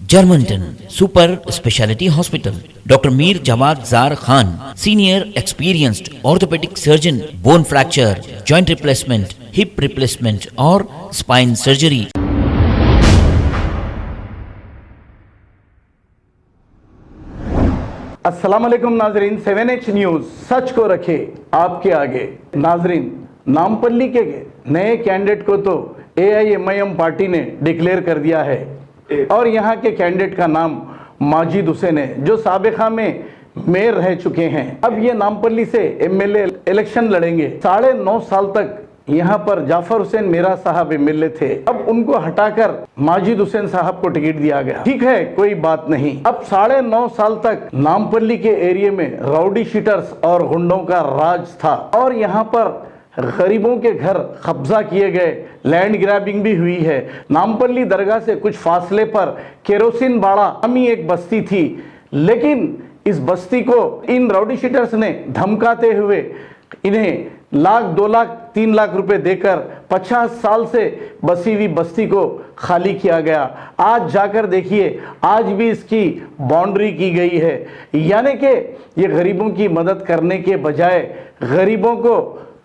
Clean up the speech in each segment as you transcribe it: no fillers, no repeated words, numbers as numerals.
Germanton super speciality hospital, doctor Mir Jawad Zar Khan, senior experienced orthopaedic surgeon, bone fracture, joint replacement, hip replacement और spine surgery. अस्सलाम वालेकुम नाजरीन, 7H news सच को रखे आपके आगे। नाजरीन, नामपल्ली के नए कैंडिडेट को तो AIMIM पार्टी ने डिक्लेयर कर दिया है और यहाँ के कैंडिडेट का नाम माजिद हुसैन है, जो साबिका में मेयर रह चुके हैं। अब ये नामपल्ली से MLA इलेक्शन लड़ेंगे। 9.5 साल तक यहाँ पर जाफर हुसैन मेरा साहब MLA थे, अब उनको हटाकर माजिद हुसैन साहब को टिकट दिया गया। ठीक है, कोई बात नहीं। अब 9.5 साल तक नामपल्ली के एरिया में राउडी शीटर्स और गुंडों का राज था और यहाँ पर गरीबों के घर कब्जा किए गए, लैंड ग्रैबिंग भी हुई है। नामपल्ली दरगाह से कुछ फासले पर केरोसिन बाड़ा नामी एक बस्ती थी, लेकिन इस बस्ती को इन राउडी शीटर्स ने धमकाते हुए इन्हें 1 लाख 2 लाख 3 लाख रुपए देकर 50 साल से बसी हुई बस्ती को खाली किया गया। आज जाकर देखिए, आज भी इसकी बाउंड्री की गई है। यानी कि ये गरीबों की मदद करने के बजाय गरीबों को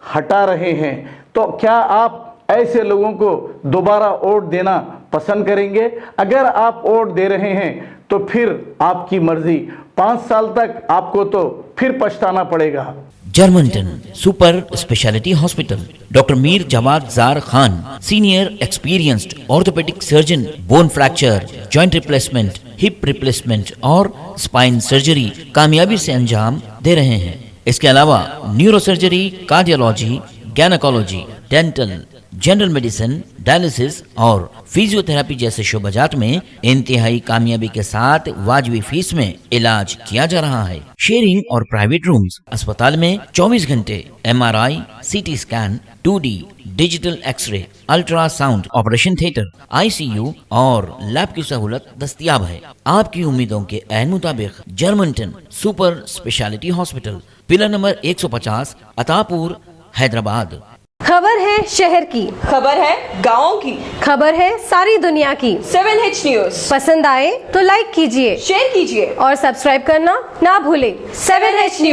हटा रहे हैं। तो क्या आप ऐसे लोगों को दोबारा वोट देना पसंद करेंगे? अगर आप वोट दे रहे हैं तो फिर आपकी मर्जी, 5 साल तक आपको तो फिर पछताना पड़ेगा। Germantown super speciality hospital, doctor Mir Jawad Zar Khan, senior experienced orthopaedic surgeon, bone fracture, joint replacement, hip replacement और स्पाइन सर्जरी कामयाबी से अंजाम दे रहे हैं। इसके अलावा neuro surgery, cardiology, gynaecology, dental, general medicine, dialysis और फिजियोथेरेपी जैसे शोबाजात में इंतहाई कामयाबी के साथ वाजिबी फीस में इलाज किया जा रहा है। शेयरिंग और प्राइवेट रूम्स, अस्पताल में 24 घंटे MRI, CT scan, 2D digital x-ray, ultrasound, operation theatre, ICU और लैब की सहूलत दस्तयाब है। आपकी उम्मीदों के ऐन मुताबिक Germanton super speciality hospital, pillar number 150, Attapur, Hyderabad. खबर है शहर की, खबर है गाँव की, खबर है सारी दुनिया की। 7H न्यूज़ पसंद आए तो लाइक कीजिए, शेयर कीजिए और सब्सक्राइब करना ना भूलें। 7H news.